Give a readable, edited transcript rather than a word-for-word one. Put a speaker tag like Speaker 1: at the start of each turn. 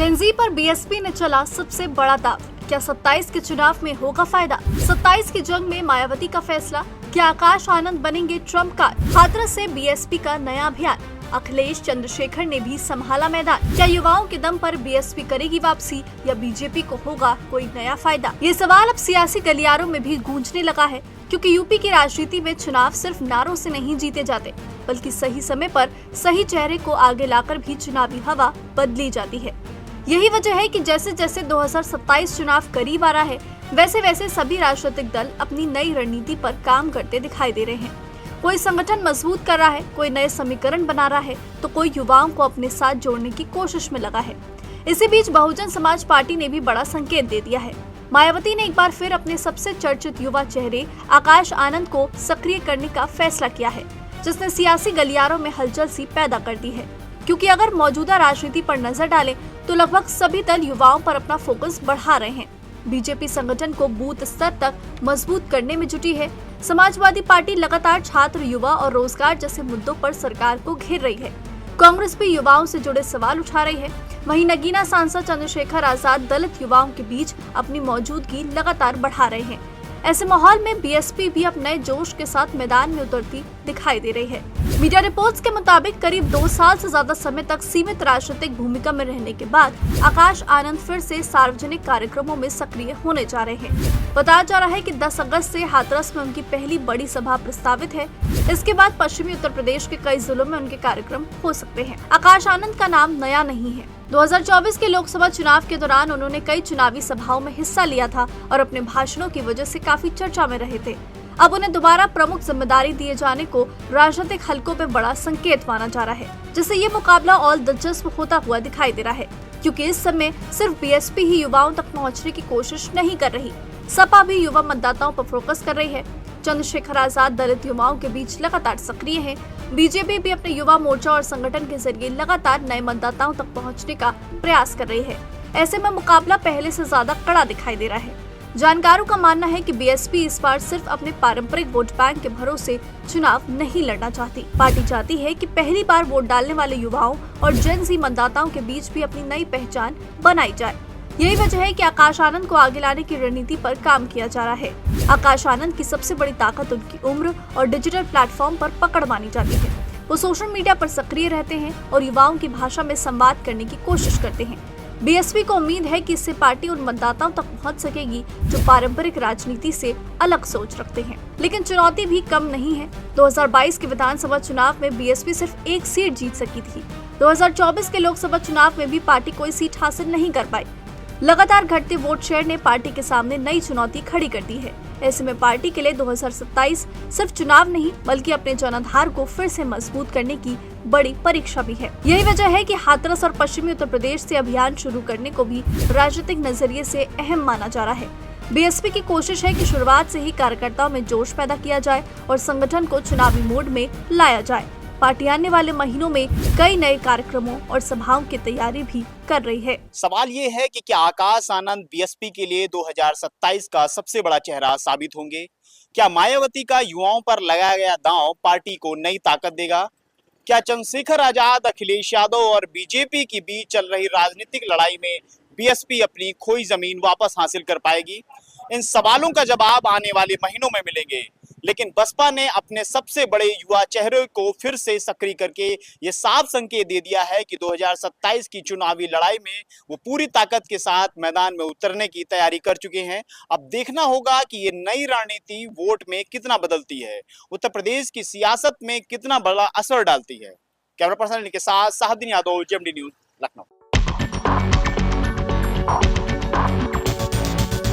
Speaker 1: Gen Z पर BSP ने चला सबसे बड़ा दाव। क्या 27 के चुनाव में होगा फायदा? 27 की जंग में मायावती का फैसला। क्या आकाश आनंद बनेंगे ट्रम्प कार्ड? हाथरस से बीएसपी का नया अभियान। अखिलेश चंद्रशेखर ने भी संभाला मैदान। क्या युवाओं के दम पर बीएसपी करेगी वापसी या बीजेपी को होगा कोई नया फायदा? ये सवाल अब सियासी गलियारों में भी गूंजने लगा है, क्योंकि यूपी की राजनीति में चुनाव सिर्फ नारों से नहीं जीते जाते, बल्कि सही समय पर सही चेहरे को आगे लाकर भी चुनावी हवा बदली जाती है। यही वजह है कि जैसे जैसे 2027 चुनाव करीब आ रहा है, वैसे वैसे सभी राजनीतिक दल अपनी नई रणनीति पर काम करते दिखाई दे रहे हैं। कोई संगठन मजबूत कर रहा है, कोई नए समीकरण बना रहा है, तो कोई युवाओं को अपने साथ जोड़ने की कोशिश में लगा है। इसी बीच बहुजन समाज पार्टी ने भी बड़ा संकेत दे दिया है। मायावती ने एक बार फिर अपने सबसे चर्चित युवा चेहरे आकाश आनंद को सक्रिय करने का फैसला किया है, जिसने सियासी गलियारों में हलचल सी पैदा कर दी है। क्योंकि अगर मौजूदा राजनीति पर नजर डालें तो लगभग सभी दल युवाओं पर अपना फोकस बढ़ा रहे हैं। बीजेपी संगठन को बूथ स्तर तक मजबूत करने में जुटी है। समाजवादी पार्टी लगातार छात्र, युवा और रोजगार जैसे मुद्दों पर सरकार को घेर रही है। कांग्रेस भी युवाओं से जुड़े सवाल उठा रही है। वहीं नगीना सांसद चंद्रशेखर आजाद दलित युवाओं के बीच अपनी मौजूदगी लगातार बढ़ा रहे हैं। ऐसे माहौल में बीएसपी भी अब नए जोश के साथ मैदान में उतरती दिखाई दे रही है। मीडिया रिपोर्ट्स के मुताबिक करीब 2 साल से ज्यादा समय तक सीमित राजनीतिक भूमिका में रहने के बाद आकाश आनंद फिर से सार्वजनिक कार्यक्रमों में सक्रिय होने जा रहे हैं। बताया जा रहा है कि 10 अगस्त से हाथरस में उनकी पहली बड़ी सभा प्रस्तावित है। इसके बाद पश्चिमी उत्तर प्रदेश के कई जिलों में उनके कार्यक्रम हो सकते हैं। आकाश आनंद का नाम नया नहीं है। 2024 के लोकसभा चुनाव के दौरान उन्होंने कई चुनावी सभाओं में हिस्सा लिया था और अपने भाषणों की वजह से काफी चर्चा में रहे थे। अब उन्हें दोबारा प्रमुख जिम्मेदारी दिए जाने को राजनीतिक हलकों में बड़ा संकेत माना जा रहा है, जिससे ये मुकाबला और दिलचस्प होता हुआ दिखाई दे रहा है। क्योंकि इस समय सिर्फ बीएसपी ही युवाओं तक पहुंचने की कोशिश नहीं कर रही, सपा भी युवा मतदाताओं पर फोकस कर रही है। चंद्रशेखर आजाद दलित युवाओं के बीच लगातार सक्रिय है। बीजेपी भी अपने युवा मोर्चा और संगठन के जरिए लगातार नए मतदाताओं तक पहुंचने का प्रयास कर रही है। ऐसे में मुकाबला पहले से ज्यादा कड़ा दिखाई दे रहा है। जानकारों का मानना है कि बीएसपी इस बार सिर्फ अपने पारंपरिक वोट बैंक के भरोसे चुनाव नहीं लड़ना चाहती। पार्टी चाहती है कि पहली बार वोट डालने वाले युवाओं और जेन ज़ी मतदाताओं के बीच भी अपनी नई पहचान बनाई जाए। यही वजह है कि आकाश आनंद को आगे लाने की रणनीति पर काम किया जा रहा है। आकाश आनंद की सबसे बड़ी ताकत उनकी उम्र और डिजिटल प्लेटफॉर्म पर पकड़ मानी जाती है। वो सोशल मीडिया पर सक्रिय रहते हैं और युवाओं की भाषा में संवाद करने की कोशिश करते हैं। बीएसपी को उम्मीद है कि इससे पार्टी उन मतदाताओं तक पहुंच सकेगी जो पारंपरिक राजनीति से अलग सोच रखते हैं। लेकिन चुनौती भी कम नहीं है। 2022 के विधानसभा चुनाव में बीएसपी सिर्फ 1 सीट जीत सकी थी। 2024 के लोकसभा चुनाव में भी पार्टी कोई सीट हासिल नहीं कर पाई। लगातार घटते वोट शेयर ने पार्टी के सामने नई चुनौती खड़ी कर दी है। ऐसे में पार्टी के लिए 2027 सिर्फ चुनाव नहीं, बल्कि अपने जनाधार को फिर से मजबूत करने की बड़ी परीक्षा भी है। यही वजह है कि हाथरस और पश्चिमी उत्तर प्रदेश से अभियान शुरू करने को भी राजनीतिक नजरिए से अहम माना जा रहा है। बीएसपी की कोशिश है कि शुरुआत से ही कार्यकर्ताओं में जोश पैदा किया जाए और संगठन को चुनावी मोड में लाया जाए। पार्टी आने वाले महीनों में कई नए कार्यक्रमों और सभाओं की तैयारी भी कर रही है।
Speaker 2: सवाल ये है कि क्या आकाश आनंद बीएसपी के लिए 2027 का सबसे बड़ा चेहरा साबित होंगे? क्या मायावती का युवाओं पर लगाया गया दांव पार्टी को नई ताकत देगा? क्या चंद्रशेखर आजाद, अखिलेश यादव और बीजेपी के बीच चल रही राजनीतिक लड़ाई में बीएसपी अपनी खोई जमीन वापस हासिल कर पाएगी? इन सवालों का जवाब आने वाले महीनों में मिलेंगे। लेकिन बसपा ने अपने सबसे बड़े युवा चेहरे को फिर से सक्रिय करके ये साफ संकेत दे दिया है कि 2027 की चुनावी लड़ाई में वो पूरी ताकत के साथ मैदान में उतरने की तैयारी कर चुके हैं। अब देखना होगा कि ये नई रणनीति वोट में कितना बदलती है, उत्तर प्रदेश की सियासत में कितना बड़ा असर डालती है। कैमरा पर्सन के साथ साहबदीन यादव, जेएमडी न्यूज़, लखनऊ।